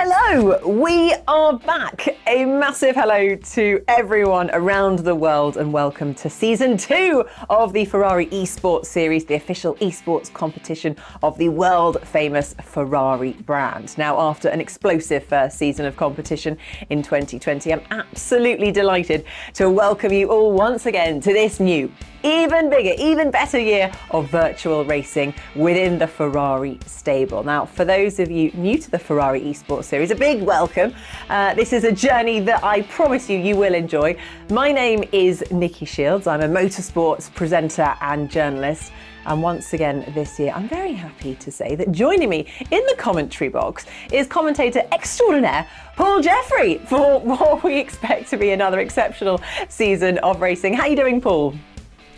Hello, we are back. A massive hello to everyone around the world and welcome to season 2 of the Ferrari Esports series, the official esports competition of the world famous Ferrari brand. Now, after an explosive first season of competition in 2020, I'm absolutely delighted to welcome you all once again to this new, even bigger, even better year of virtual racing within the Ferrari stable. Now, for those of you new to the Ferrari Esports series, a big welcome. This is a journey that I promise you will enjoy. My name is Nikki Shields. I'm a motorsports presenter and journalist. And once again this year, I'm very happy to say that joining me in the commentary box is commentator extraordinaire Paul Jeffrey for what we expect to be another exceptional season of racing. How are you doing, Paul?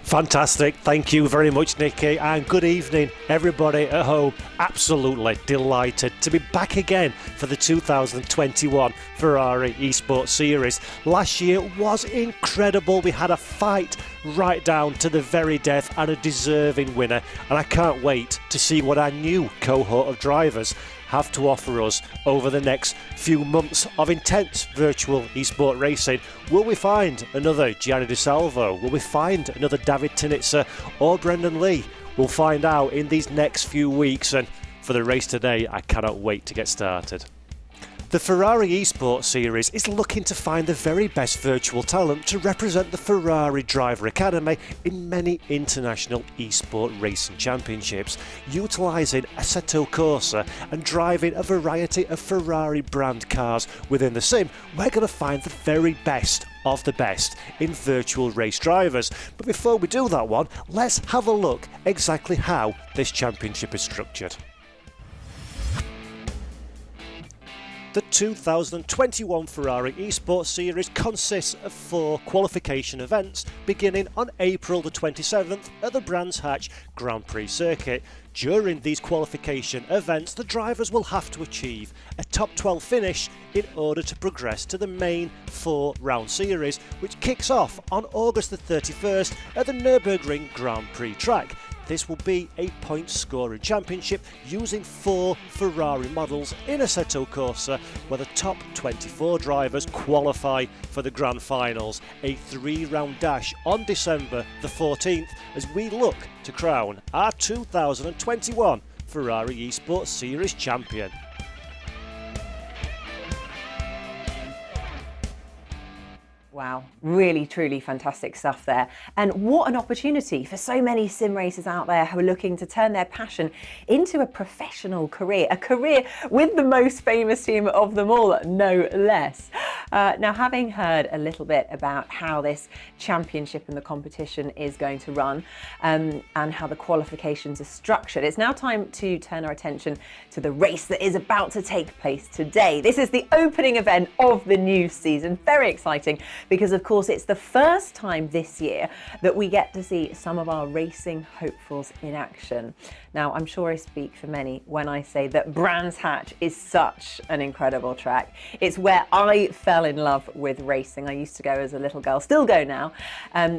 Fantastic. Thank you very much, Nikki, and good evening, everybody at home. Absolutely delighted to be back again for the 2021 Ferrari Esports Series. Last year was incredible. We had a fight right down to the very death and a deserving winner, and I can't wait to see what our new cohort of drivers have to offer us over the next few months of intense virtual esport racing. Will we find another Gianni Di Salvo? Will we find another David Tinitzer or Brendan Lee? We'll find out in these next few weeks, and for the race today, I cannot wait to get started. The Ferrari Esports Series is looking to find the very best virtual talent to represent the Ferrari Driver Academy in many international esport racing championships, utilising Assetto Corsa and driving a variety of Ferrari brand cars within the sim. We're going to find the very best of the best in virtual race drivers. But before we do that one, let's have a look exactly how this championship is structured. The 2021 Ferrari Esports Series consists of 4 qualification events beginning on April the 27th at the Brands Hatch Grand Prix circuit. During these qualification events, the drivers will have to achieve a top 12 finish in order to progress to the main 4-round series, which kicks off on August the 31st at the Nürburgring Grand Prix track. This will be a point-scoring championship using 4 Ferrari models in Assetto Corsa, where the top 24 drivers qualify for the grand finals. A 3-round dash on December the 14th as we look to crown our 2021 Ferrari Esports Series champion. Wow, really, truly fantastic stuff there. And what an opportunity for so many sim racers out there who are looking to turn their passion into a professional career, a career with the most famous team of them all, no less. Now, having heard a little bit about how this championship and the competition is going to run and how the qualifications are structured, it's now time to turn our attention to the race that is about to take place today. This is the opening event of the new season. Very exciting, because of course it's the first time this year that we get to see some of our racing hopefuls in action. Now, I'm sure I speak for many when I say that Brands Hatch is such an incredible track. It's where I fell in love with racing. I used to go as a little girl, still go now.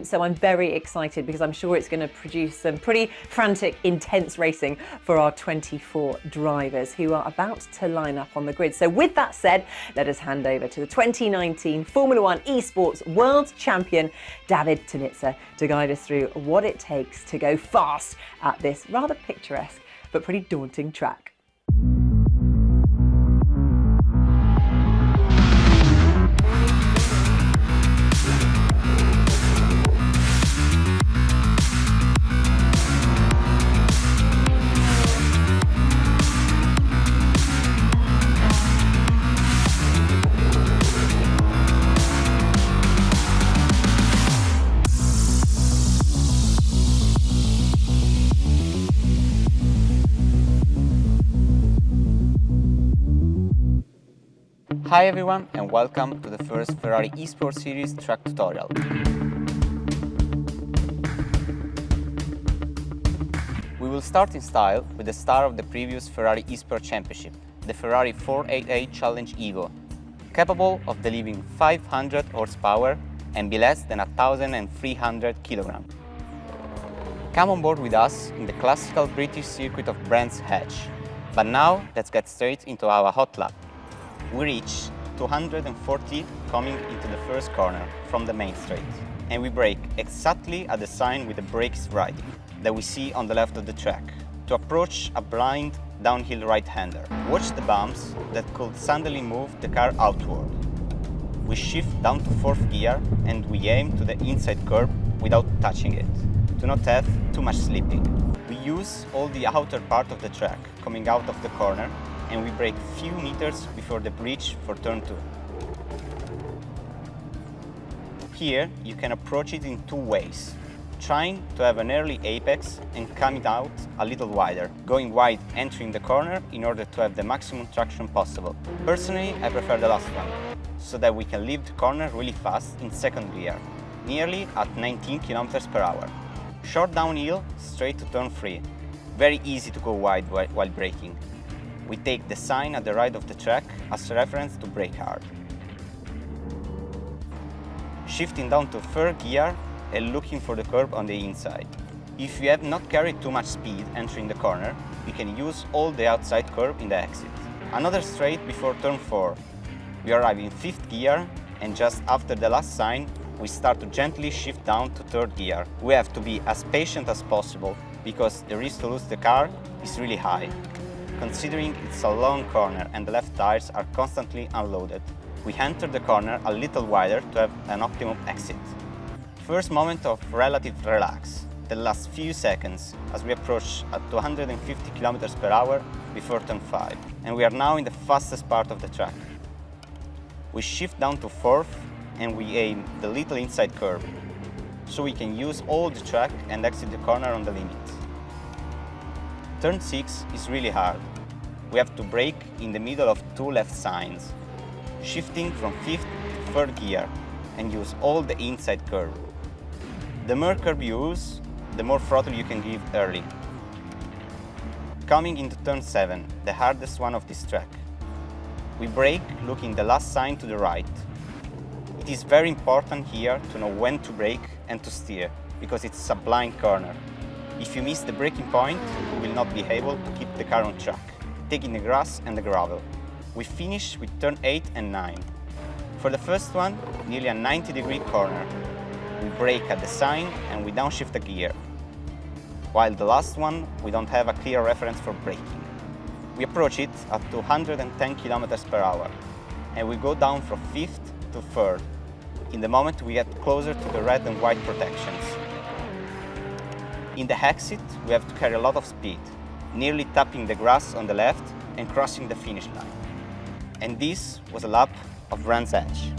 So I'm very excited because I'm sure it's going to produce some pretty frantic, intense racing for our 24 drivers who are about to line up on the grid. So with that said, let us hand over to the 2019 Formula One Esports World Champion, David Tinitzer, to guide us through what it takes to go fast at this rather picturesque but pretty daunting track. Hi everyone and welcome to the first Ferrari Esports Series track tutorial. We will start in style with the star of the previous Ferrari Esports Championship, the Ferrari 488 Challenge Evo, capable of delivering 500 horsepower and be less than 1,300 kilograms. Come on board with us in the classical British circuit of Brands Hatch. But now let's get straight into our hot lap. We reach 240 coming into the first corner from the main straight, and we brake exactly at the sign with the brakes riding that we see on the left of the track to approach a blind downhill right-hander. Watch the bumps that could suddenly move the car outward. We shift down to 4th gear and we aim to the inside curb without touching it, to not have too much slipping. We use all the outer part of the track coming out of the corner, and we brake few meters before the bridge for turn 2. Here you can approach it in two ways, trying to have an early apex and coming out a little wider, going wide entering the corner in order to have the maximum traction possible. Personally, I prefer the last one, so that we can leave the corner really fast in 2nd gear, nearly at 19 km/h. Short downhill, straight to turn 3. Very easy to go wide while braking. We take the sign at the right of the track as reference to brake hard. Shifting down to 3rd gear and looking for the curb on the inside. If you have not carried too much speed entering the corner, you can use all the outside curb in the exit. Another straight before turn 4. We arrive in 5th gear, and just after the last sign, we start to gently shift down to 3rd gear. We have to be as patient as possible because the risk to lose the car is really high. Considering it's a long corner and the left tires are constantly unloaded, we enter the corner a little wider to have an optimum exit. First moment of relative relax, the last few seconds as we approach at 250 km/h before turn 5, and we are now in the fastest part of the track. We shift down to 4th and we aim the little inside curve, so we can use all the track and exit the corner on the limit. Turn 6 is really hard. We have to brake in the middle of two left signs, shifting from 5th to 3rd gear and use all the inside curve. The more curve you use, the more throttle you can give early. Coming into turn 7, the hardest one of this track. We brake looking the last sign to the right. It is very important here to know when to brake and to steer, because it's a blind corner. If you miss the braking point, you will not be able to keep the car on track, taking the grass and the gravel. We finish with turn 8 and 9. For the first one, nearly a 90-degree corner. We brake at the sign and we downshift a gear. While the last one, we don't have a clear reference for braking. We approach it at 210 km/h and we go down from 5th to 3rd. In the moment we get closer to the red and white protections. In the exit, we have to carry a lot of speed, nearly tapping the grass on the left and crossing the finish line. And this was a lap of Brands Hatch.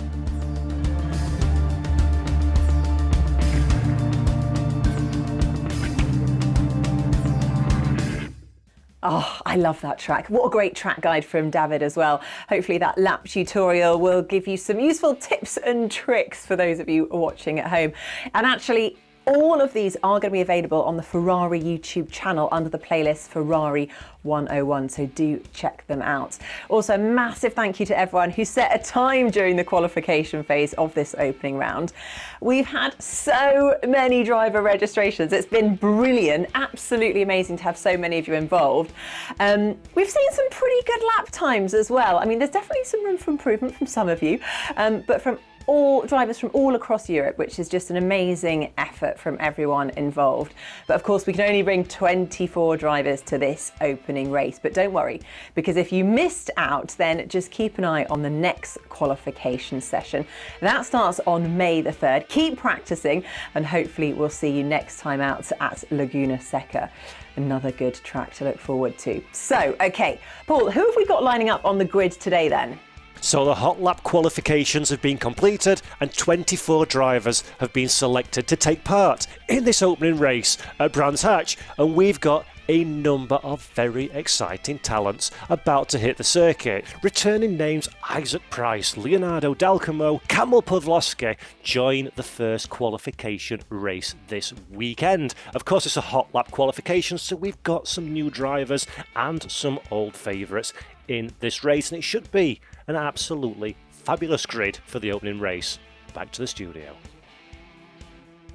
Oh, I love that track. What a great track guide from David as well. Hopefully that lap tutorial will give you some useful tips and tricks for those of you watching at home. And actually, all of these are going to be available on the Ferrari YouTube channel under the playlist Ferrari 101, so do check them out. Also, a massive thank you to everyone who set a time during the qualification phase of this opening round. We've had so many driver registrations. It's been brilliant, absolutely amazing to have so many of you involved. We've seen some pretty good lap times as well. I mean, there's definitely some room for improvement from some of you, but from all drivers from all across Europe, which is just an amazing effort from everyone involved. But of course, we can only bring 24 drivers to this opening race. But don't worry, because if you missed out, then just keep an eye on the next qualification session. That starts on May the 3rd. Keep practicing, and hopefully we'll see you next time out at Laguna Seca. Another good track to look forward to. So, okay, Paul, who have we got lining up on the grid today then? So the hot lap qualifications have been completed and 24 drivers have been selected to take part in this opening race at Brands Hatch, and we've got a number of very exciting talents about to hit the circuit. Returning names Isaac Price, Leonardo Dalcamo, Kamil Pawlowski join the first qualification race this weekend. Of course, it's a hot lap qualification, so we've got some new drivers and some old favourites in this race, and it should be an absolutely fabulous grid for the opening race. Back to the studio.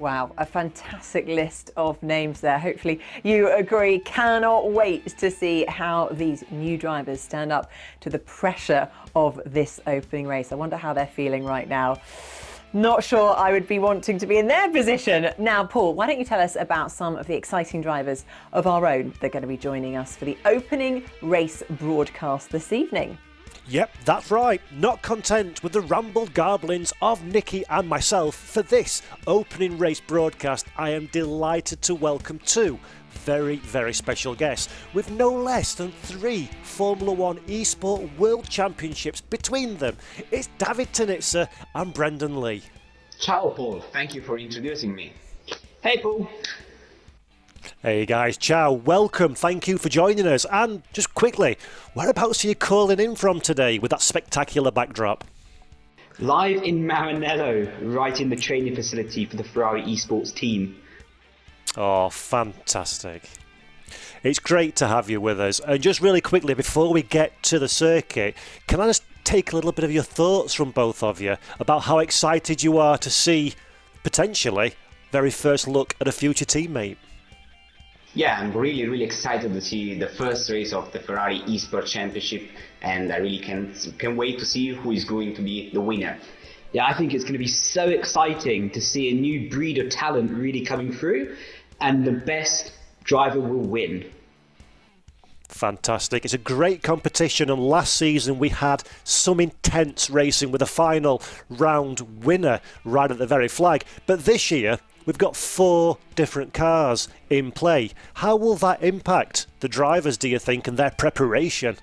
Wow, a fantastic list of names there. Hopefully you agree. Cannot wait to see how these new drivers stand up to the pressure of this opening race. I wonder how they're feeling right now. Not sure I would be wanting to be in their position. Now, Paul, why don't you tell us about some of the exciting drivers of our own that are going to be joining us for the opening race broadcast this evening? Yep, that's right. Not content with the rambled garblings of Nikki and myself, for this opening race broadcast, I am delighted to welcome two very, very special guests with no less than 3 Formula One Esport World Championships between them. It's David Tanitsa and Brendan Lee. Ciao, Paul. Thank you for introducing me. Hey, Paul. Hey guys, ciao, welcome, thank you for joining us. And just quickly, whereabouts are you calling in from today with that spectacular backdrop? Live in Maranello, right in the training facility for the Ferrari Esports team. Oh, fantastic. It's great to have you with us. And just really quickly, before we get to the circuit, can I just take a little bit of your thoughts from both of you about how excited you are to see, potentially, very first look at a future teammate? Yeah, I'm really excited to see the first race of the Ferrari Esports Championship, and I really can wait to see who is going to be the winner. Yeah, I think it's going to be so exciting to see a new breed of talent really coming through, and the best driver will win. Fantastic. It's a great competition, and last season we had some intense racing with a final round winner right at the very flag. But this year we've got 4 different cars in play. How will that impact the drivers, do you think, and their preparation?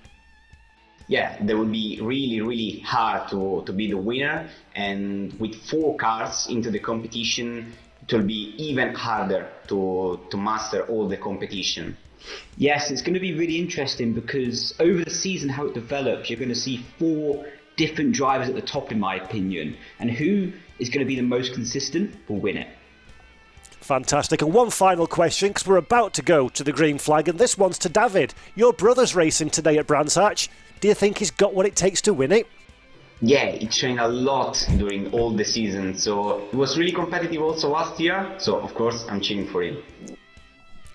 Yeah, that will be really hard to be the winner, and with 4 cars into the competition, it will be even harder to master all the competition. Yes, it's going to be really interesting because over the season, how it develops, you're going to see 4 different drivers at the top, in my opinion, and who is going to be the most consistent will win it. Fantastic. And one final question, because we're about to go to the green flag, and this one's to David. Your brother's racing today at Brands Hatch. Do you think he's got what it takes to win it? Yeah, he trained a lot during all the season, so it was really competitive also last year, so of course I'm cheering for him.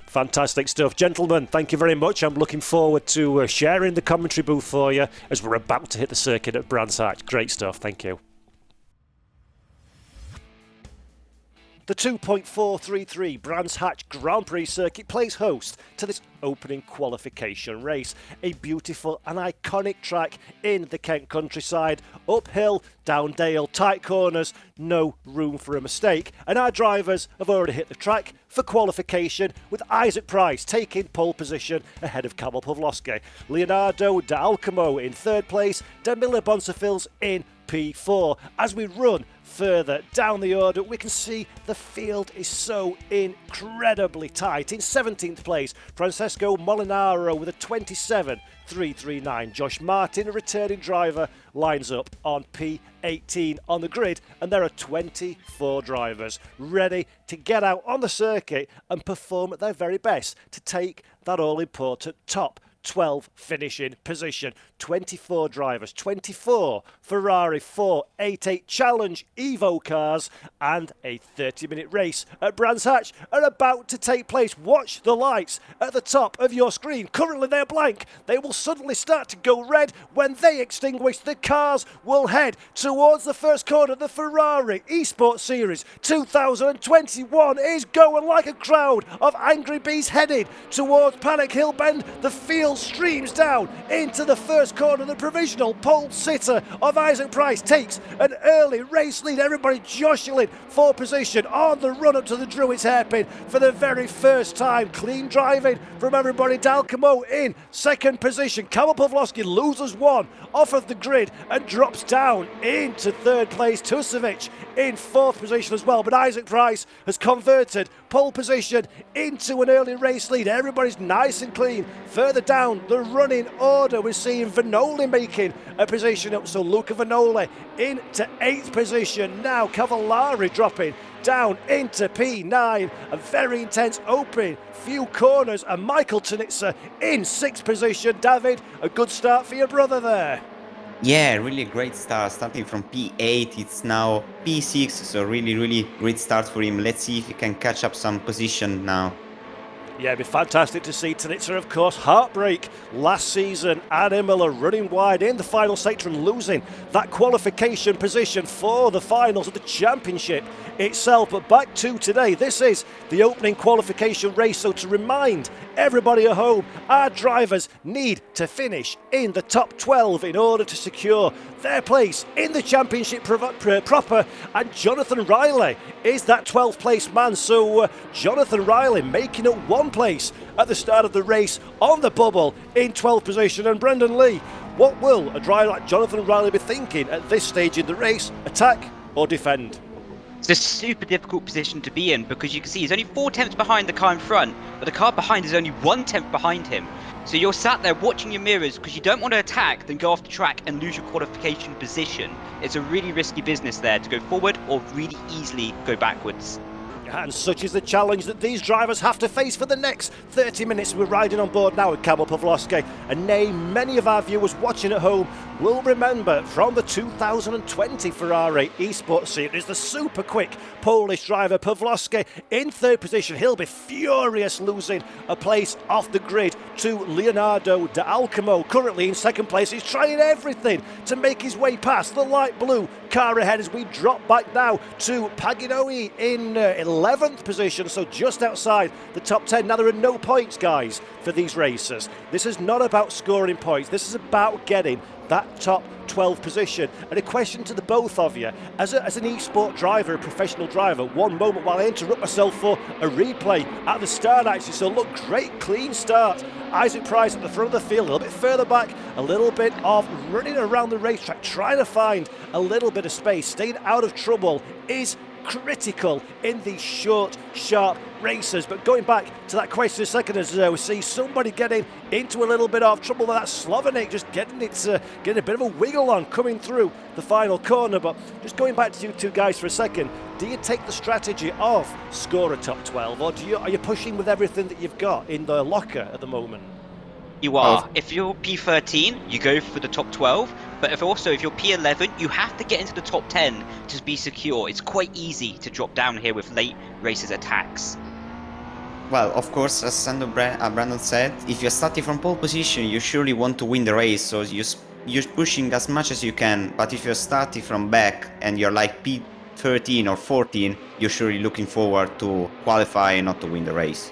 Fantastic stuff. Gentlemen, thank you very much. I'm looking forward to sharing the commentary booth for you as we're about to hit the circuit at Brands Hatch. Great stuff, thank you. The 2.433 Brands Hatch Grand Prix circuit plays host to this opening qualification race. A beautiful and iconic track in the Kent countryside. Uphill, down dale, tight corners, no room for a mistake. And our drivers have already hit the track for qualification, with Isaac Price taking pole position ahead of Kamil Pawlowski. Leonardo D'Alcamo in 3rd place, Demila Bonsafils in P4. As we run further down the order, we can see the field is so incredibly tight. In 17th place, Francesco Molinaro with a 27.339. Josh Martin, a returning driver, lines up on P18 on the grid, and there are 24 drivers ready to get out on the circuit and perform at their very best to take that all-important top 12 finishing position. 24 drivers, 24 Ferrari 488 Challenge Evo cars, and a 30-minute race at Brands Hatch are about to take place. Watch the lights at the top of your screen. Currently they're blank. They will suddenly start to go red. When they extinguish, the cars will head towards the first corner. The Ferrari Esports Series 2021 is going like a crowd of angry bees headed towards Panic Hill Bend. The field streams down into the first corner. The provisional pole sitter of Isaac Price takes an early race lead. Everybody jostling for position on the run up to the Druids hairpin for the very first time. Clean driving from everybody. D'Alcamo in 2nd position. Kamil Pawlowski loses 1 off of the grid and drops down into 3rd place. Tusovic in 4th position as well, but Isaac Price has converted pole position into an early race lead. Everybody's nice and clean. Further down the running order, we're seeing Vanoli making a position up, so Luca Vanoli into 8th position. Now Cavallari dropping down into P9. A very intense open few corners, and Michael Tanitsa in 6th position. David, a good start for your brother there. Yeah, really great start. Starting from P8, it's now P6, so really great start for him. Let's see if he can catch up some position now. Yeah, it'd be fantastic to see Tonitzer, of course. Heartbreak last season at Imola, running wide in the final sector and losing that qualification position for the finals of the championship itself. But back to today, this is the opening qualification race. So to remind everybody at home, our drivers need to finish in the top 12 in order to secure their place in the championship proper. And Jonathan Riley is that 12th place man. So Jonathan Riley making it one place at the start of the race on the bubble in 12th position. And Brendan Lee, what will a driver like Jonathan Riley be thinking at this stage in the race? Attack or defend? It's a super difficult position to be in because you can see he's only 4 tenths behind the car in front, but the car behind is only 1 tenth behind him. So you're sat there watching your mirrors because you don't want to attack, then go off the track and lose your qualification position. It's a really risky business there to go forward or really easily go backwards. And such is the challenge that these drivers have to face for the next 30 minutes. We're riding on board now with Kamil Pawlowski, a name many of our viewers watching at home will remember from the 2020 Ferrari Esports Series. The super quick Polish driver Pawlowski in 3rd position. He'll be furious losing a place off the grid to Leonardo de Alcamo. Currently in 2nd place, he's trying everything to make his way past the light blue car ahead as we drop back now to Paginoi in 11th position, so just outside the top 10. Now there are no points, guys, for these racers. This is not about scoring points. This is about getting that top 12 position. And a question to the both of you, as an esport driver, a professional driver, one moment while I interrupt myself for a replay at the start actually, so look, great clean start. Isaac Price at the front of the field, a little bit further back, a little bit of running around the racetrack, trying to find a little bit of space, staying out of trouble is critical in these short, sharp races. But going back to that question a second, as we see somebody getting into a little bit of trouble with that Slovenic, just getting a bit of a wiggle on coming through the final corner. But just going back to you two guys for a second, do you take the strategy of score a top 12, or are you pushing with everything that you've got in the locker at the moment? You are. If you're P13, you go for the top 12. But if you're P11, you have to get into the top 10 to be secure. It's quite easy to drop down here with late races attacks. Well, of course, as Brandon said, if you're starting from pole position, you surely want to win the race, so you're pushing as much as you can. But if you're starting from back and you're like P13 or 14, you're surely looking forward to qualify and not to win the race.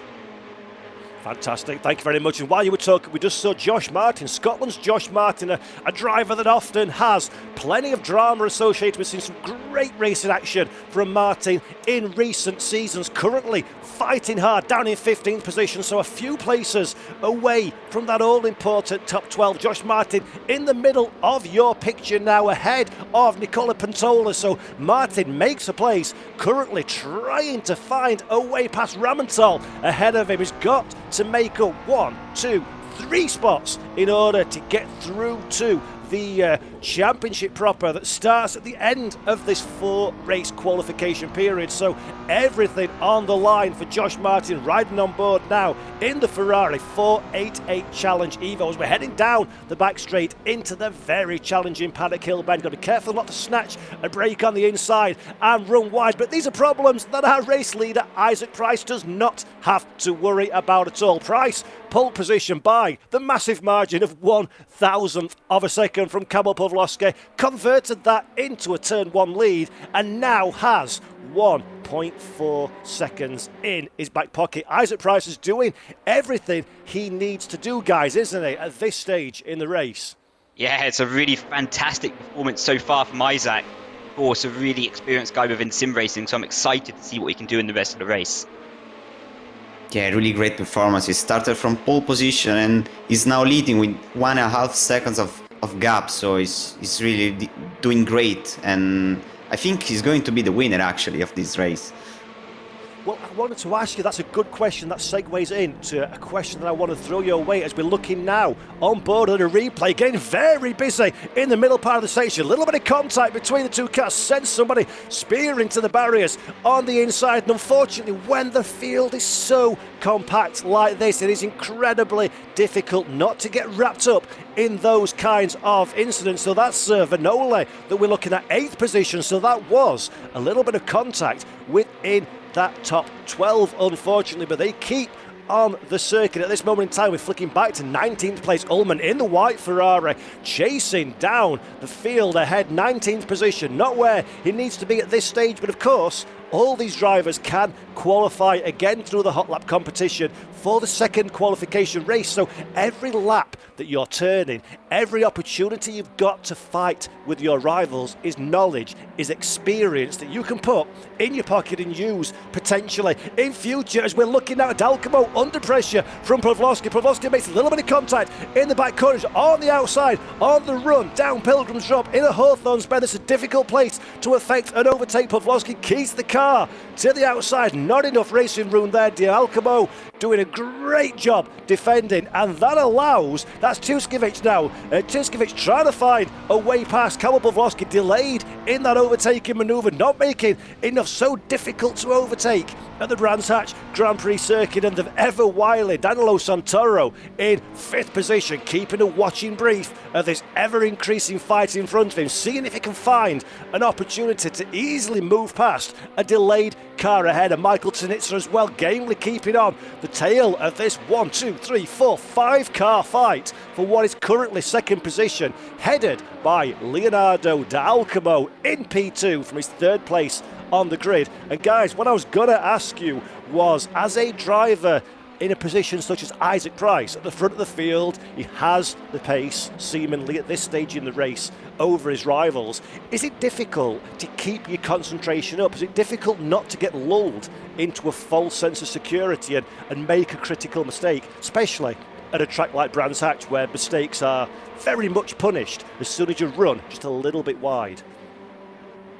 Fantastic, thank you very much. And while you were talking, we just saw Josh Martin, Scotland's Josh Martin, a driver that often has plenty of drama associated with. Seen some great racing action from Martin in recent seasons, currently fighting hard down in 15th position, so a few places away from that all-important top 12. Josh Martin in the middle of your picture now, ahead of Nicola Pantola. So Martin makes a place, currently trying to find a way past Ramontal ahead of him. He's got to make up 1, 2, 3 spots in order to get through to the championship proper that starts at the end of this 4-race qualification period. So everything on the line for Josh Martin, riding on board now in the Ferrari 488 Challenge Evo as we're heading down the back straight into the very challenging Paddock Hill bend. Got to be careful not to snatch a break on the inside and run wide, but these are problems that our race leader Isaac Price does not have to worry about at all. Price pole position by the massive margin of 1,000th of a second from Kamil Pawlowski, converted that into a turn 1 lead and now has 1.4 seconds in his back pocket. Isaac Price is doing everything he needs to do, guys, isn't he, at this stage in the race? Yeah, it's a really fantastic performance so far from Isaac. Of course, a really experienced guy within sim racing, so I'm excited to see what he can do in the rest of the race. Yeah, really great performance. He started from pole position and is now leading with 1.5 seconds of gap, so he's really doing great, and I think he's going to be the winner actually of this race. Well, I wanted to ask you, that's a good question. That segues into a question that I want to throw your way as we're looking now on board at a replay, getting very busy in the middle part of the station. A little bit of contact between the two cars, sends somebody spearing to the barriers on the inside. And unfortunately, when the field is so compact like this, it is incredibly difficult not to get wrapped up in those kinds of incidents. So that's Vanoli that we're looking at 8th position. So that was a little bit of contact within that top 12, unfortunately, but they keep on the circuit at this moment in time. We're flicking back to 19th place. Ullman in the white Ferrari, chasing down the field ahead, 19th position, not where he needs to be at this stage, but of course, all these drivers can qualify again through the hot lap competition for the second qualification race. So every lap that you're turning, every opportunity you've got to fight with your rivals is knowledge, is experience that you can put in your pocket and use potentially in future. As we're looking at Dalcamo under pressure from Pavlovsky. Pavlovsky makes a little bit of contact in the back corners, on the outside, on the run, down Pilgrim's Drop, in a Hawthorne's Bend. It's a difficult place to affect and overtake. Pavlovsky keys the car to the outside. Not enough racing room there. Dalcamo doing a great job defending, and that allows, that's Tuskevich now. Tuskevich trying to find a way past. Kamil Pavlovsky delayed in that overtaking manoeuvre, not making enough, so difficult to overtake at the Brands Hatch Grand Prix circuit. And the ever wily Danilo Santoro in 5th position, keeping a watching brief of this ever increasing fight in front of him, seeing if he can find an opportunity to easily move past a delayed car ahead. And Michael Tanitzer as well, gamely keeping on the tail of this 1, 2, 3, 4, 5 car fight for what is currently second position, headed by Leonardo Dalcamo in P2 from his 3rd place on the grid. And guys, what I was going to ask you was, as a driver in a position such as Isaac Price at the front of the field, he has the pace seemingly at this stage in the race over his rivals. Is it difficult to keep your concentration up? Is it difficult not to get lulled into a false sense of security and make a critical mistake, especially at a track like Brands Hatch, where mistakes are very much punished as soon as you run just a little bit wide?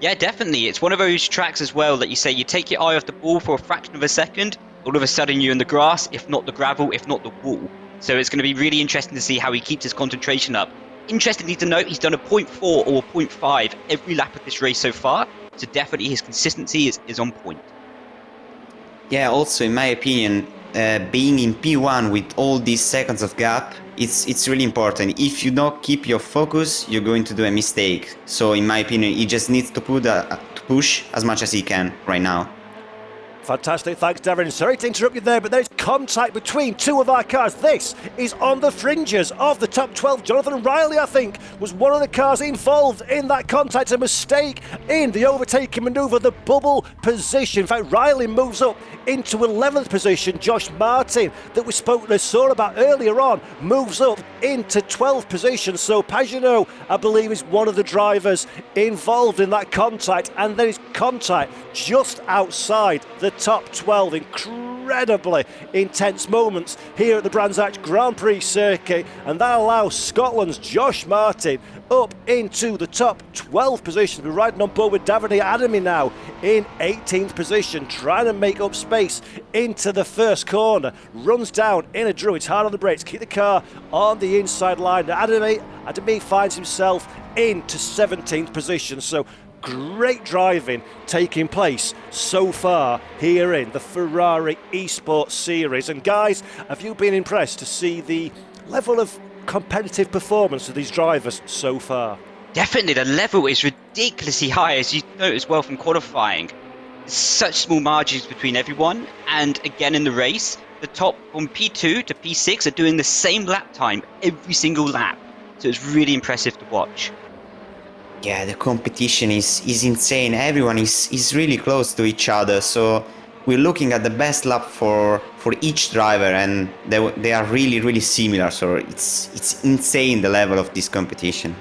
Yeah, definitely. It's one of those tracks as well that you say you take your eye off the ball for a fraction of a second, all of a sudden you're in the grass, if not the gravel, if not the wall. So it's going to be really interesting to see how he keeps his concentration up. Interestingly to note, he's done a 0.4 or a 0.5 every lap of this race so far, so definitely his consistency is on point. Yeah, also in my opinion, being in P1 with all these seconds of gap, it's really important. If you don't keep your focus, you're going to do a mistake. So in my opinion, he just needs to push as much as he can right now. Fantastic, thanks Darren. Sorry to interrupt you there, but there's contact between two of our cars. This is on the fringes of the top 12. Jonathan Riley, I think, was one of the cars involved in that contact. A mistake in the overtaking manoeuvre, the bubble position. In fact, Riley moves up into 11th position. Josh Martin, that we saw about earlier on, moves up into 12th position. So Pagenaud, I believe, is one of the drivers involved in that contact, and there is contact just outside the top 12. Incredibly intense moments here at the Brands Hatch Grand Prix circuit, and that allows Scotland's Josh Martin up into the top 12 position. We're riding on board with Davide Adami now in 18th position, trying to make up space into the first corner. Runs down in a drew. It's hard on the brakes, keep the car on the inside line. Adami finds himself into 17th position. So great driving taking place so far here in the Ferrari Esports series. And guys, have you been impressed to see the level of competitive performance of these drivers so far? Definitely, the level is ridiculously high, as you know as well from qualifying. Such small margins between everyone, and again in the race, the top from P2 to P6 are doing the same lap time every single lap. So it's really impressive to watch. Yeah, the competition is insane. Everyone is really close to each other. So we're looking at the best lap for each driver, and they are really, really similar. So it's insane, the level of this competition.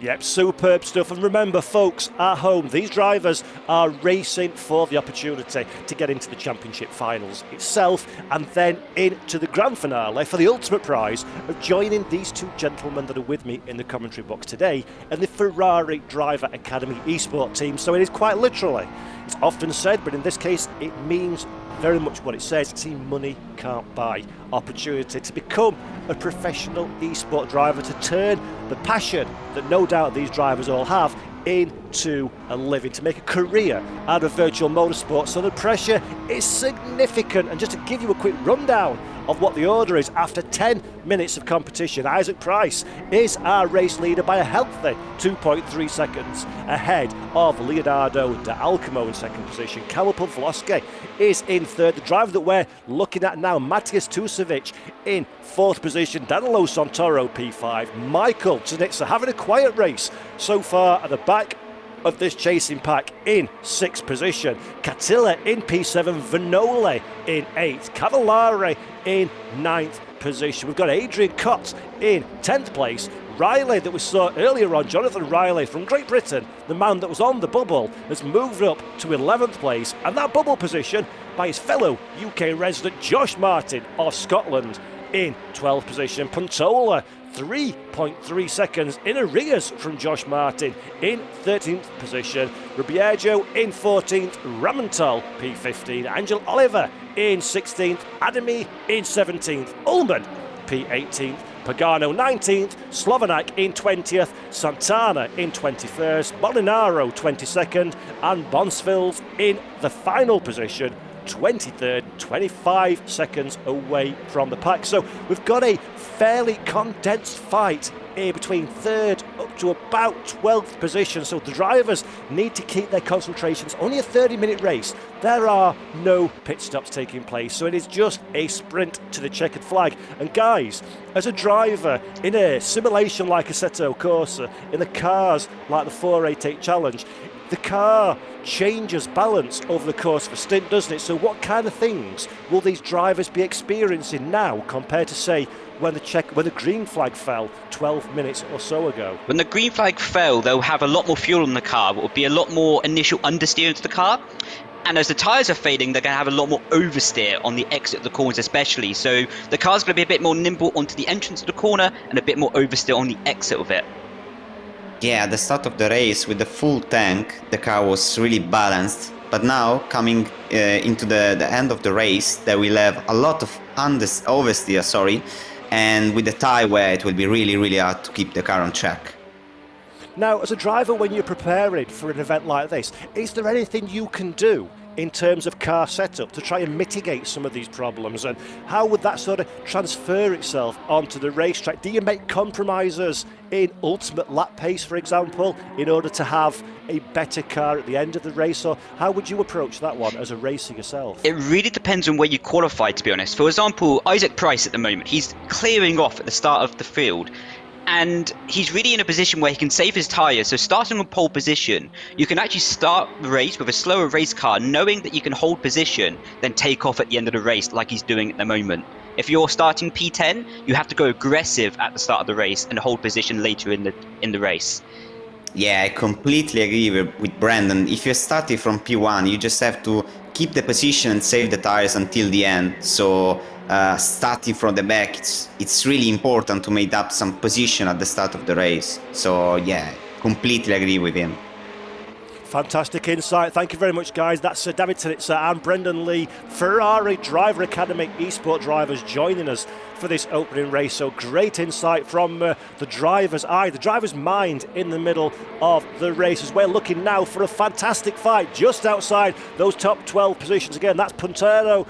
Yep, superb stuff. And remember, folks, at home, these drivers are racing for the opportunity to get into the championship finals itself and then into the grand finale for the ultimate prize of joining these two gentlemen that are with me in the commentary box today and the Ferrari Driver Academy eSport team. So it is quite literally, it's often said, but in this case, it means very much what it says. See, money can't buy opportunity to become a professional esport driver, to turn the passion that no doubt these drivers all have into a living, to make a career out of virtual motorsport. So the pressure is significant. And just to give you a quick rundown of what the order is, after 10 minutes of competition, Isaac Price is our race leader by a healthy 2.3 seconds ahead of Leonardo de Alcamo in second position. Karel Pavlovsky is in third. The driver that we're looking at now, Matias Tusevic, in fourth position. Danilo Santoro P5. Michael Tsanitsa having a quiet race so far at the back of this chasing pack in sixth position. Catilla in P7, Vanoli in eighth, Cavallari in ninth position. We've got Adrian Cott in 10th place. Riley, that we saw earlier on, Jonathan Riley from Great Britain, the man that was on the bubble, has moved up to 11th place, and that bubble position by his fellow UK resident Josh Martin of Scotland in 12th position. Puntola 3.3 seconds in arrears from Josh Martin in 13th position. Rubiergo in 14th, Ramontal P15, Angel Oliver in 16th, Adami in 17th, Ullman P18th, Pagano 19th, Slovanak in 20th, Santana in 21st, Molinaro 22nd, and Bonsfield in the final position, 23rd, 25 seconds away from the pack. So we've got a fairly condensed fight here between third up to about 12th position. So the drivers need to keep their concentration. It's only a 30-minute race. There are no pit stops taking place. So it is just a sprint to the checkered flag. And guys, as a driver in a simulation like Assetto Corsa, in the cars like the 488 Challenge, the car changes balance over the course of a stint, doesn't it? So what kind of things will these drivers be experiencing now compared to, say, when the green flag fell 12 minutes or so ago? When the green flag fell, they'll have a lot more fuel in the car. It will be a lot more initial understeer to the car. And as the tyres are fading, they're going to have a lot more oversteer on the exit of the corners especially. So the car's going to be a bit more nimble onto the entrance of the corner and a bit more oversteer on the exit of it. Yeah, at the start of the race with the full tank, the car was really balanced. But now, coming into the end of the race, they will have a lot of oversteer, and with the tyre wear, it will be really, really hard to keep the car on track. Now, as a driver, when you're preparing for an event like this, is there anything you can do in terms of car setup to try and mitigate some of these problems, and how would that sort of transfer itself onto the racetrack? Do you make compromises in ultimate lap pace, for example, in order to have a better car at the end of the race, or how would you approach that one as a racer yourself? It really depends on where you qualify, to be honest. For example, Isaac Price at the moment, he's clearing off at the start of the field. And he's really in a position where he can save his tyres. So starting on pole position, you can actually start the race with a slower race car, knowing that you can hold position, then take off at the end of the race like he's doing at the moment. If you're starting P10, you have to go aggressive at the start of the race and hold position later in the race. Yeah, I completely agree with Brandon. If you're starting from P1, you just have to keep the position and save the tires until the end. So starting from the back, it's really important to make up some position at the start of the race. So yeah, completely agree with him. Fantastic insight. Thank you very much, guys. That's David Tsanitsa and Brendan Lee, Ferrari Driver Academy eSport drivers, joining us for this opening race. So great insight from the driver's eye, the driver's mind in the middle of the race, as we're looking now for a fantastic fight just outside those top 12 positions. Again, that's Puntola,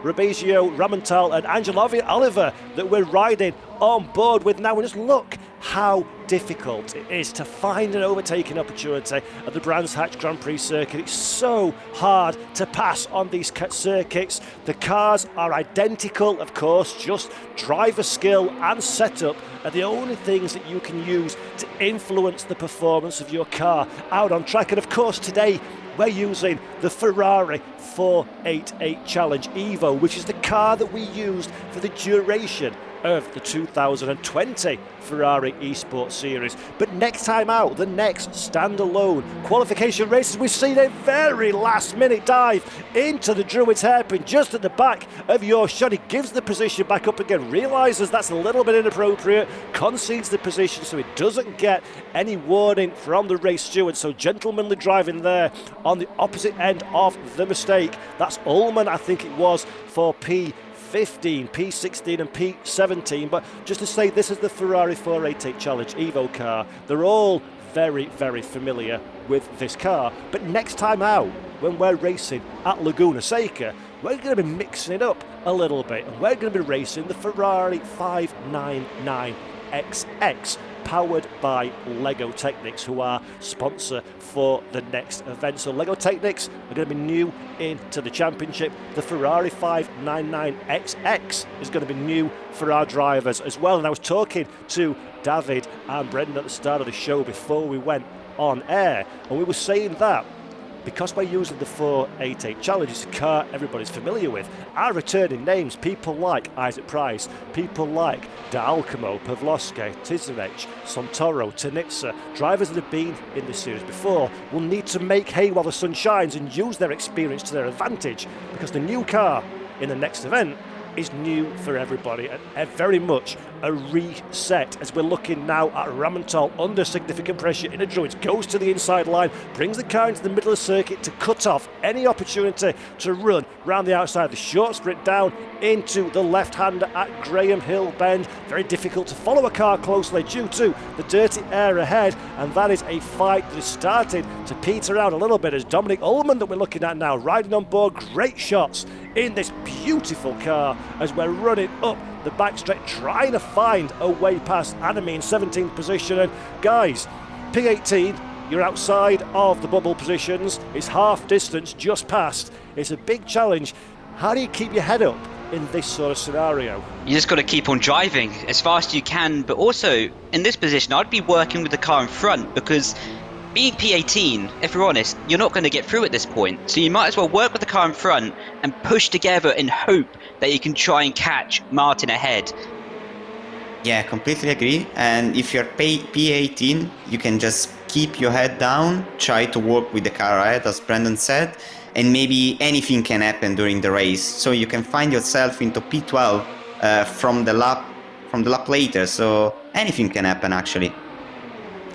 Rubizio, Ramontal and Angel Oliver that we're riding on board with now. And just look how difficult it is to find an overtaking opportunity at the Brands Hatch Grand Prix circuit. It's so hard to pass on these circuits. The cars are identical, of course, just driver skill and setup are the only things that you can use to influence the performance of your car out on track. And of course today we're using the Ferrari 488 Challenge Evo, which is the car that we used for the duration of the 2020 Ferrari Esports Series. But next time out, the next standalone qualification races, we've seen a very last-minute dive into the Druids hairpin just at the back of your shot. He gives the position back up again, realises that's a little bit inappropriate, concedes the position so he doesn't get any warning from the race steward. So gentlemanly driving there on the opposite end of the mistake. That's Ullman, I think it was, for P15, P16 and P17. But just to say, this is the Ferrari 488 Challenge Evo car. They're all very, very familiar with this car. But next time out, when we're racing at Laguna Seca, we're going to be mixing it up a little bit. And we're going to be racing the Ferrari 599XX, powered by LEGO Technics, who are sponsor for the next event. So LEGO Technics are going to be new into the championship. The Ferrari 599XX is going to be new for our drivers as well. And I was talking to David and Brendan at the start of the show before we went on air, and we were saying that because we're using the 488 Challenge, it's a car everybody's familiar with, our returning names, people like Isaac Price, people like D'Alcamo, Pavlovsky, Tizanec, Santoro, Tanitsa, drivers that have been in this series before, will need to make hay while the sun shines and use their experience to their advantage, because the new car in the next event is new for everybody and very much a reset, as we're looking now at Ramantol under significant pressure in a Druids, goes to the inside line, brings the car into the middle of the circuit to cut off any opportunity to run round the outside. The short sprint down into the left-hander at Graham Hill Bend. Very difficult to follow a car closely due to the dirty air ahead, and that is a fight that is starting to peter out a little bit as Dominic Ullman, that we're looking at now, riding on board. Great shots in this beautiful car as we're running up the backstretch, trying to find a way past Anami in 17th position. And guys, P18, you're outside of the bubble positions. It's half distance just past. It's a big challenge. How do you keep your head up in this sort of scenario? You just got to keep on driving as fast as you can, but also in this position I'd be working with the car in front, because being P18, if you're honest, you're not going to get through at this point. So you might as well work with the car in front and push together and hope that you can try and catch Martin ahead. Yeah, completely agree. And if you're P18, you can just keep your head down, try to work with the car ahead, as Brendan said, and maybe anything can happen during the race. So you can find yourself into P12 from the lap later. So anything can happen actually.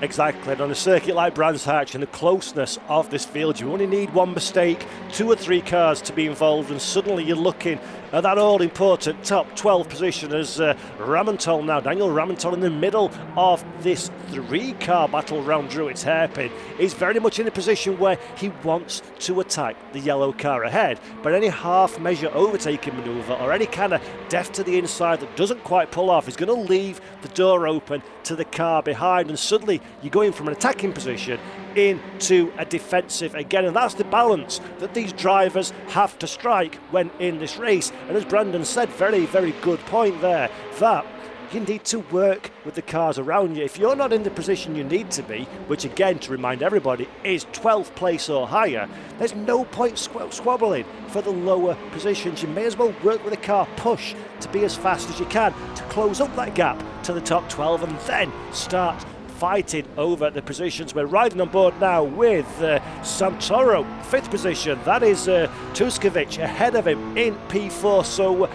Exactly, and on a circuit like Brands Hatch and the closeness of this field, you only need one mistake, 2 or 3 cars to be involved, and suddenly you're looking at that all-important top 12 position as Ramantol now, Daniel Ramantol in the middle of this 3-car battle round Druids hairpin, is very much in a position where he wants to attack the yellow car ahead, but any half-measure overtaking manoeuvre or any kind of deft to the inside that doesn't quite pull off is going to leave the door open to the car behind, and suddenly you're going from an attacking position into a defensive again, and that's the balance that these drivers have to strike when in this race. And as Brandon said, very, very good point there, that you need to work with the cars around you. If you're not in the position you need to be, which again, to remind everybody, is 12th place or higher, there's no point squabbling for the lower positions. You may as well work with the car, push to be as fast as you can to close up that gap to the top 12 and then start fighting over the positions. We're riding on board now with Santoro, 5th position. That is Tuskovic ahead of him in P4. So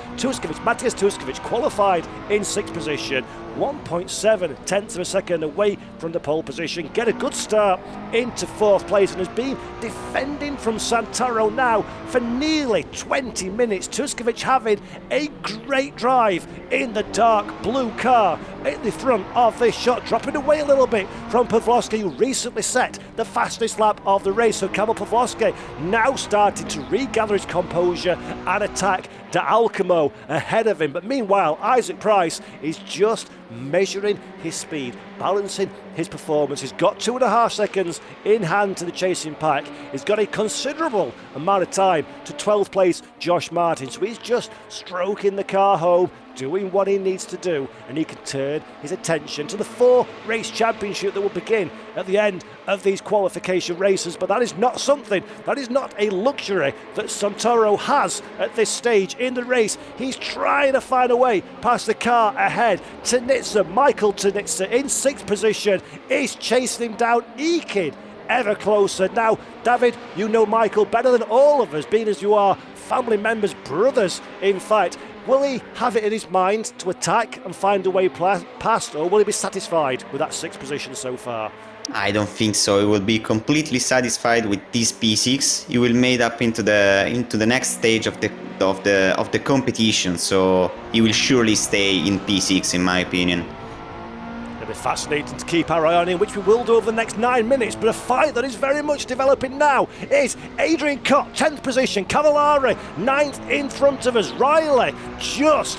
Matthias Tuskovic qualified in 6th position, 1.7 tenths of a second away from the pole position. Get a good start into 4th place and has been defending from Santoro now for nearly 20 minutes. Tuskovic having a great drive in the dark blue car at the front of this shot, dropping away a little bit from Pavlovsky, who recently set the fastest lap of the race. So Kamil Pavlovsky now starting to regather his composure and attack D'Alcamo ahead of him. But meanwhile, Isaac Price is just measuring his speed balancing his performance. He's got 2.5 seconds in hand to the chasing pack. He's got a considerable amount of time to 12th place Josh Martin. So he's just stroking the car home, doing what he needs to do, and he can turn his attention to the 4-race championship that will begin at the end of these qualification races. But that is not something, that is not a luxury that Santoro has at this stage in the race. He's trying to find a way past the car ahead. Tanitsa, Michael Tanitsa in 6th position, is chasing him down, eking ever closer. Now, David, you know Michael better than all of us, being as you are family members, brothers in fact. Will he have it in his mind to attack and find a way past, or will he be satisfied with that 6th position so far? I don't think so. He will be completely satisfied with this P6. He will made up into the next stage of the competition. So he will surely stay in P6, in my opinion. It'll be fascinating to keep our eye on him, which we will do over the next 9 minutes. But a fight that is very much developing now is Adrian Cott, 10th position, Cavallari 9th in front of us, Riley just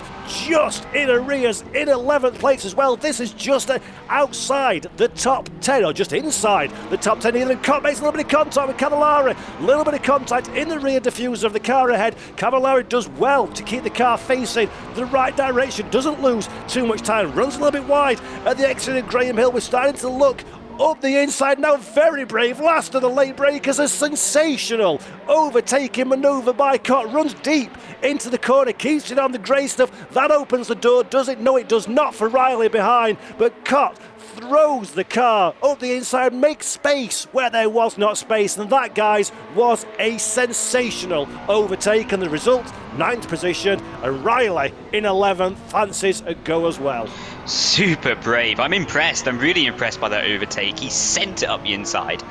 in arrears in 11th place as well. This is just outside the top 10, or just inside the top 10. Adrian Cott makes a little bit of contact with Cavallari, a little bit of contact in the rear diffuser of the car ahead. Cavallari does well to keep the car facing the right direction, doesn't lose too much time, runs a little bit wide at the exit of Graham Hill. We're starting to look up the inside now, very brave. Last of the late breakers, a sensational overtaking manoeuvre by Cott. Runs deep into the corner, keeps it on the grey stuff. That opens the door, does it? No, it does not for Riley behind. But Cott throws the car up the inside, makes space where there was not space. And that, guys, was a sensational overtake. And the result, 9th position, and Riley in 11th fancies a go as well. Super brave. I'm impressed. I'm really impressed by that overtake. He sent it up the inside.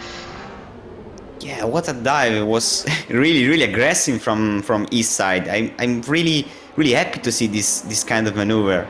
Yeah, what a dive. It was really aggressive from his side. I'm really happy to see this kind of maneuver.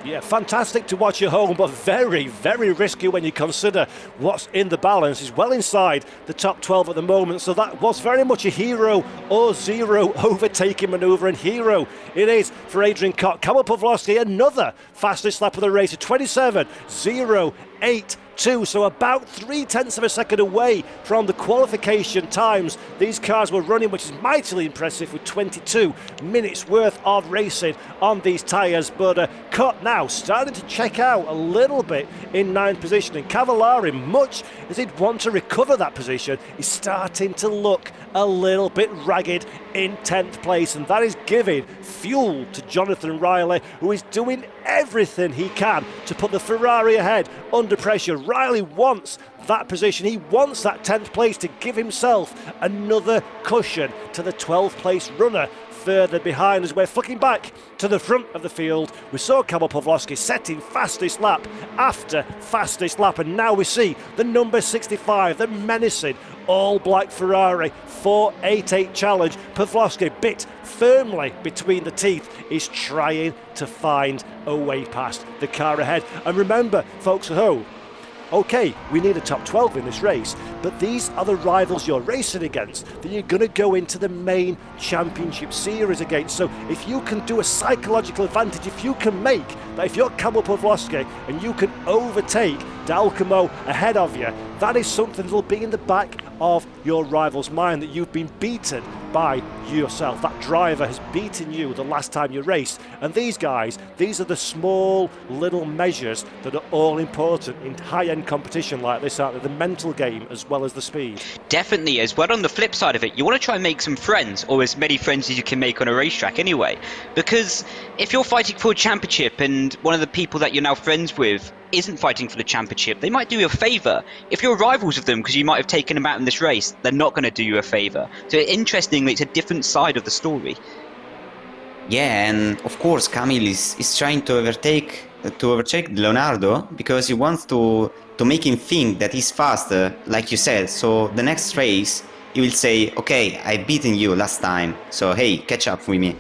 Yeah, fantastic to watch at home, but very risky when you consider what's in the balance. He's well inside the top 12 at the moment, so that was very much a hero or zero overtaking manoeuvre, and hero it is for Adrian Cott. Kamil Pawlowski, another fastest lap of the race, 27.082. So about 0.3 of a second away from the qualification times these cars were running, which is mightily impressive with 22 minutes worth of racing on these tyres. But Cott now starting to check out a little bit in 9th position, and Cavallari, much as he'd want to recover that position, is starting to look a little bit ragged in 10th place, and that is giving fuel to Jonathan Riley, who is doing everything he can to put the Ferrari ahead under pressure. Riley wants that position, he wants that 10th place to give himself another cushion to the 12th place runner further behind. As we're flicking back to the front of the field, we saw Kamil Pawlowski setting fastest lap after fastest lap, and now we see the number 65, the menacing all-black Ferrari 488 challenge. Pawlowski, bit firmly between the teeth, is trying to find a way past the car ahead. And remember, folks at home, okay, we need a top 12 in this race, but these are the rivals you're racing against that you're going to go into the main championship series against. So if you can do a psychological advantage, if you can make that, if you're Kamil Pawlowski and you can overtake D'Alcamo ahead of you, that is something that will be in the back of your rival's mind, that you've been beaten by yourself. That driver has beaten you the last time you raced. And these guys, these are the small little measures that are all important in high-end competition like this, aren't they? The mental game as well as the speed. Definitely, as well on the flip side of it, you want to try and make some friends, or as many friends as you can make on a racetrack anyway. Because if you're fighting for a championship and one of the people that you're now friends with isn't fighting for the championship, they might do you a favour. If you're rivals of them because you might have taken them out in this race, they're not going to do you a favour. So interestingly, it's a different side of the story. Yeah, and of course Kamil is trying to overtake Leonardo because he wants to make him think that he's faster, like you said. So the next race he will say, okay, I've beaten you last time, so hey, catch up with me.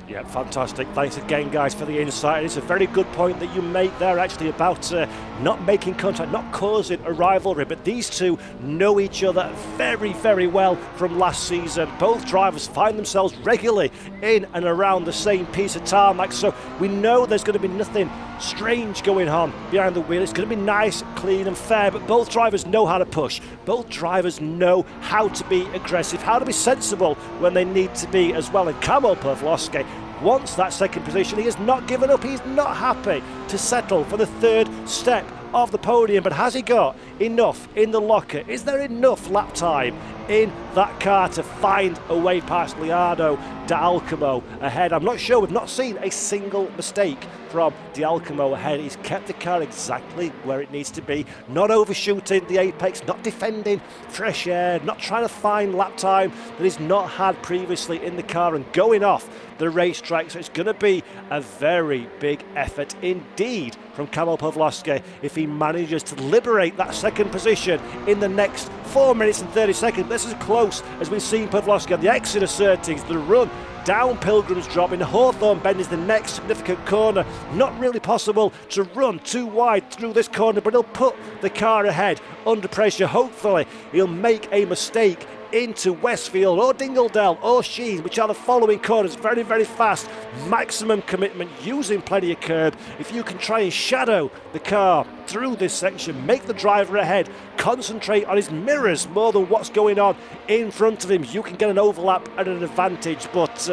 Yeah, fantastic. Thanks again, guys, for the insight. It's a very good point that you make there, actually, about not making contact, not causing a rivalry. But these two know each other very well from last season. Both drivers find themselves regularly in and around the same piece of tarmac, so we know there's going to be nothing strange going on behind the wheel. It's going to be nice, clean and fair, but both drivers know how to push. Both drivers know how to be aggressive, how to be sensible when they need to be as well. And Kamil Pawlowski wants that second position. He has not given up. He's not happy to settle for the third step of the podium, but has he got enough in the locker? Is there enough lap time in that car to find a way past Leonardo D'Alcamo ahead? I'm not sure. We've not seen a single mistake from D'Alcamo ahead. He's kept the car exactly where it needs to be, not overshooting the apex, not defending fresh air, not trying to find lap time that he's not had previously in the car, and going off the racetrack. So it's going to be a very big effort indeed from Kamil Pawlowski if he manages to liberate that second position in the next 4 minutes and 30 seconds. This is as close as we've seen Pawlowski on the exit of Surtees, the run down Pilgrim's Drop in Hawthorne Bend is the next significant corner. Not really possible to run too wide through this corner, but he'll put the car ahead under pressure. Hopefully he'll make a mistake into Westfield or Dingledale or Sheen, which are the following corners. Very, very fast, maximum commitment, using plenty of curb. If you can try and shadow the car through this section, make the driver ahead, concentrate on his mirrors more than what's going on in front of him, you can get an overlap at an advantage. But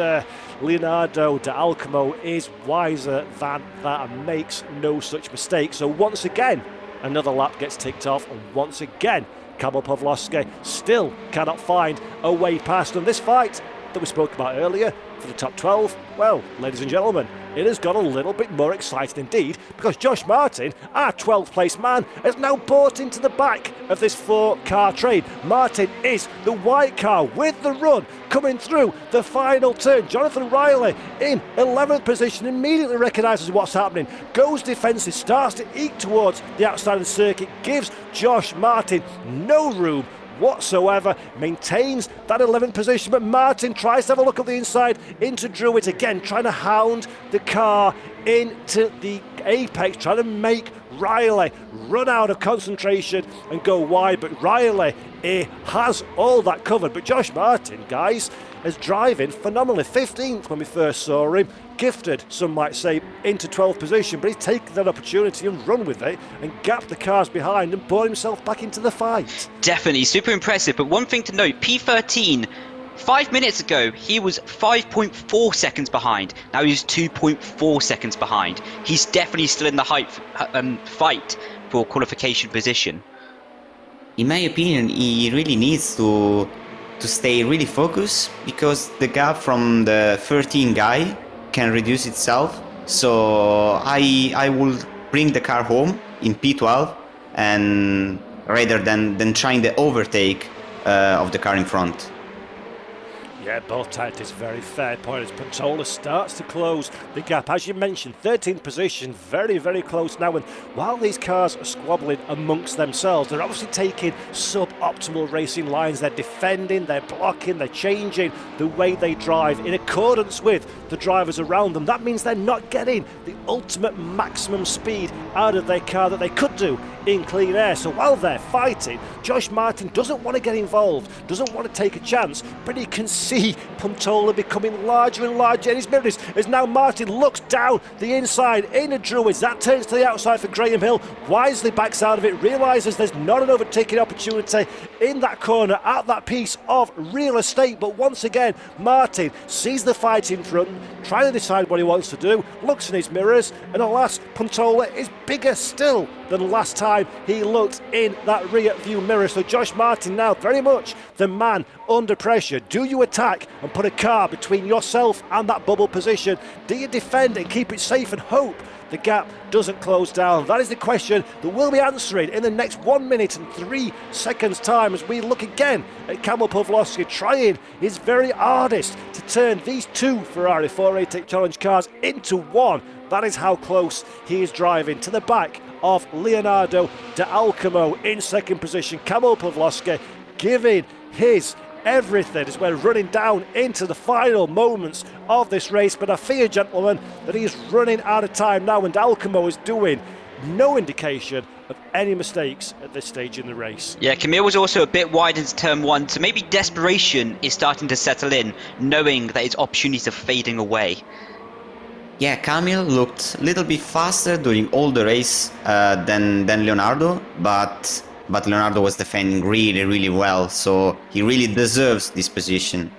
Leonardo D'Alcamo is wiser than that and makes no such mistake. So once again, another lap gets ticked off, and once again Kamil Pawlowski still cannot find a way past. And this fight that we spoke about earlier for the top 12, well, ladies and gentlemen, it has got a little bit more exciting indeed, because Josh Martin, our 12th place man, has now bought into the back of this 4-car train. Martin is the white car with the run coming through the final turn. Jonathan Riley in 11th position immediately recognises what's happening, goes defensive, starts to eke towards the outside of the circuit, gives Josh Martin no room whatsoever, maintains that 11th position, but Martin tries to have a look at the inside into Druitt again, trying to hound the car into the apex, trying to make Riley run out of concentration and go wide. But Riley has all that covered. But Josh Martin, guys, is driving phenomenally. 15th when we first saw him, gifted, some might say, into 12th position, but he's taken that opportunity and run with it and gapped the cars behind and brought himself back into the fight. Definitely super impressive. But one thing to note, P13, 5 minutes ago he was 5.4 seconds behind. Now he's 2.4 seconds behind. He's definitely still in the fight for qualification position. In my opinion, he really needs to stay really focused, because the gap from the 13 guy can reduce itself. So I will bring the car home in P12, and rather than trying the overtake of the car in front. Yeah, both tactics, very fair point as Pantola starts to close the gap. As you mentioned, 13th position, very, very close now. And while these cars are squabbling amongst themselves, they're obviously taking suboptimal racing lines. They're defending, they're blocking, they're changing the way they drive in accordance with the drivers around them. That means they're not getting the ultimate maximum speed out of their car that they could do in clean air. So while they're fighting, Josh Martin doesn't want to get involved, doesn't want to take a chance, but he can see Pantola becoming larger and larger in his mirrors as now Martin looks down the inside into Druids. That turns to the outside for Graham Hill, wisely backs out of it, realises there's not an overtaking opportunity in that corner at that piece of real estate. But once again, Martin sees the fight in front, trying to decide what he wants to do, looks in his mirrors, and alas, Pantola is bigger still than last time he looked in that rear view mirror. So Josh Martin now very much the man under pressure. Do you attack and put a car between yourself and that bubble position? Do you defend and keep it safe and hope the gap doesn't close down? That is the question that we'll be answering in the next 1 minute and 3 seconds time as we look again at Kamil Pawlowski trying his very hardest to turn these two Ferrari 488 Challenge cars into one. That is how close he is driving to the back of Leonardo D'Alcamo in second position. Kamil Pawlowski giving his everything as we're running down into the final moments of this race. But I fear, gentlemen, that he is running out of time now, and D'Alcamo is doing no indication of any mistakes at this stage in the race. Yeah, Camille was also a bit wide into turn one, so maybe desperation is starting to settle in, knowing that his opportunities are fading away. Yeah, Camille looked a little bit faster during all the race than Leonardo, but Leonardo was defending really, really well, so he really deserves this position.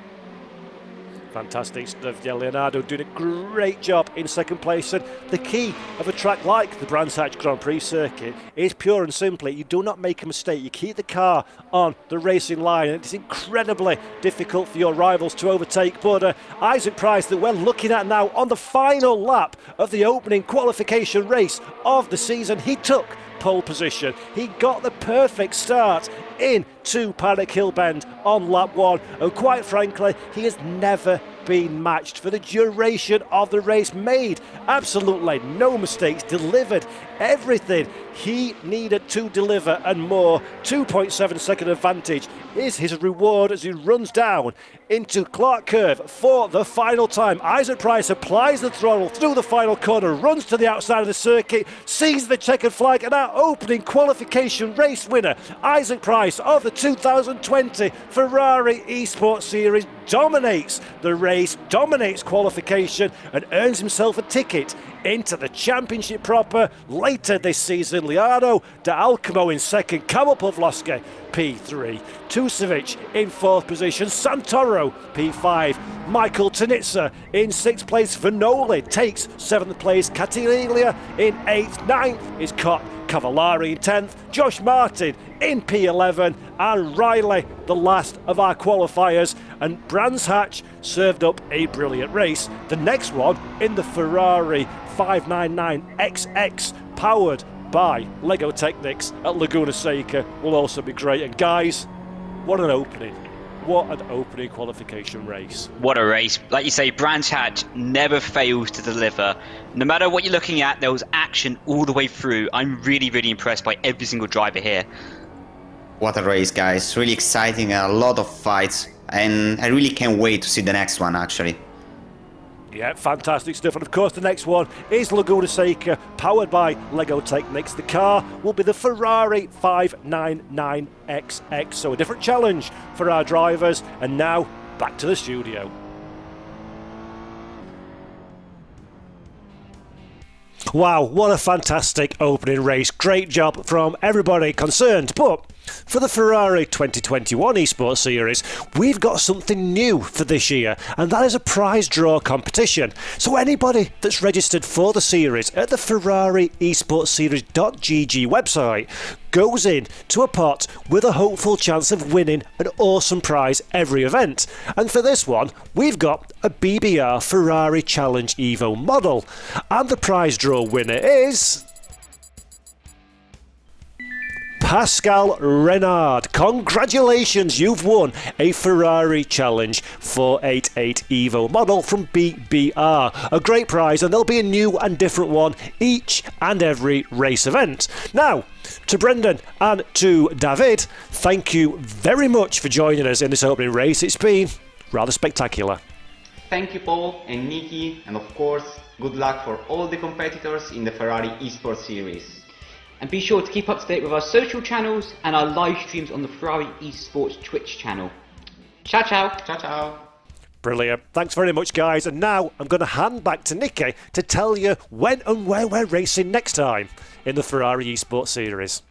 Fantastic stuff. Yeah, Leonardo doing a great job in second place. And the key of a track like the Brands Hatch Grand Prix circuit is pure and simply you do not make a mistake. You keep the car on the racing line, and it's incredibly difficult for your rivals to overtake. But Isaac Price, that we're looking at now on the final lap of the opening qualification race of the season, he took pole position. He got the perfect start into Paddock Hill Bend on lap 1, and quite frankly he has never been matched for the duration of the race. Made absolutely no mistakes, delivered everything he needed to deliver and more. 2.7 second advantage is his reward as he runs down into Clark Curve for the final time. Isaac Price applies the throttle through the final corner, runs to the outside of the circuit, sees the checkered flag, and our opening qualification race winner, Isaac Price of the 2020 Ferrari Esports Series, dominates the race, dominates qualification, and earns himself a ticket into the championship proper later this season. Leonardo de Alcamo in second, Kamil Pawlowski P3, Tusevic in fourth position, Santoro P5, Michael Tanitsa in sixth place, Vanoli takes seventh place, Cattilia in eighth, ninth is Cavallari in 10th, Josh Martin in P11, and Riley, the last of our qualifiers. And Brands Hatch served up a brilliant race. The next one in the Ferrari 599XX, powered by Lego Technics at Laguna Seca, will also be great. And guys, what an opening. What an opening qualification race. What a race. Like you say, Brands Hatch never fails to deliver. No matter what you're looking at, there was action all the way through. I'm really, really impressed by every single driver here. What a race, guys. Really exciting, a lot of fights, and I really can't wait to see the next one, actually. Yeah, fantastic stuff. And of course the next one is Laguna Seca, powered by Lego Technics. The car will be the Ferrari 599XX, so a different challenge for our drivers. And now back to the studio. Wow, what a fantastic opening race. Great job from everybody concerned. But for the Ferrari 2021 Esports Series, we've got something new for this year, and that is a prize draw competition. So anybody that's registered for the series at the Ferrari Esports Series.gg website goes in to a pot with a hopeful chance of winning an awesome prize every event. And for this one, we've got a BBR Ferrari Challenge Evo model. And the prize draw winner is Pascal Renard. Congratulations, you've won a Ferrari Challenge 488 Evo model from BBR. A great prize, and there'll be a new and different one each and every race event. Now, to Brendan and to David, thank you very much for joining us in this opening race. It's been rather spectacular. Thank you, Paul and Nikki, and of course, good luck for all the competitors in the Ferrari Esports Series. And be sure to keep up to date with our social channels and our live streams on the Ferrari Esports Twitch channel. Ciao, ciao. Ciao, ciao. Brilliant. Thanks very much, guys. And now I'm going to hand back to Nikki to tell you when and where we're racing next time in the Ferrari Esports Series.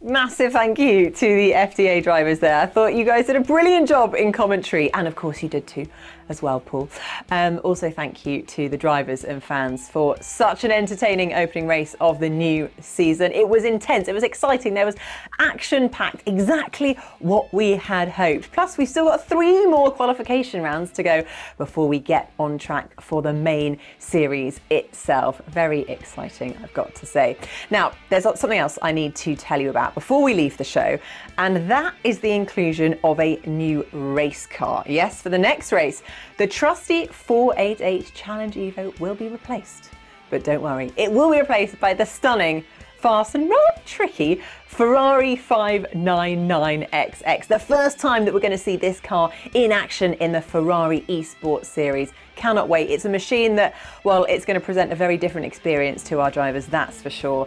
Massive thank you to the FDA drivers there. I thought you guys did a brilliant job in commentary, and of course you did too as well, Paul. Also thank you to the drivers and fans for such an entertaining opening race of the new season. It was intense, it was exciting, there was action-packed, exactly what we had hoped. Plus we've still got 3 more qualification rounds to go before we get on track for the main series itself. Very exciting, I've got to say. Now, there's something else I need to tell you about before we leave the show, and that is the inclusion of a new race car. Yes, for the next race, the trusty 488 Challenge Evo will be replaced. But don't worry, it will be replaced by the stunning, fast and rather tricky Ferrari 599XX. The first time that we're going to see this car in action in the Ferrari Esports Series. Cannot wait. It's a machine that, well, it's going to present a very different experience to our drivers, that's for sure.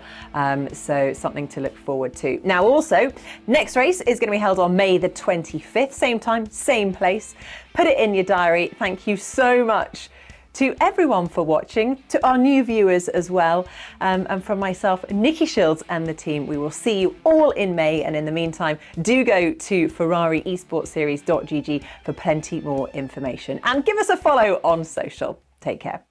So something to look forward to. Now also, next race is going to be held on May the 25th, same time, same place. Put it in your diary. Thank you so much to everyone for watching, to our new viewers as well, and from myself, Nikki Shields, and the team. We will see you all in May, and in the meantime, do go to FerrariEsportsSeries.gg for plenty more information, and give us a follow on social. Take care.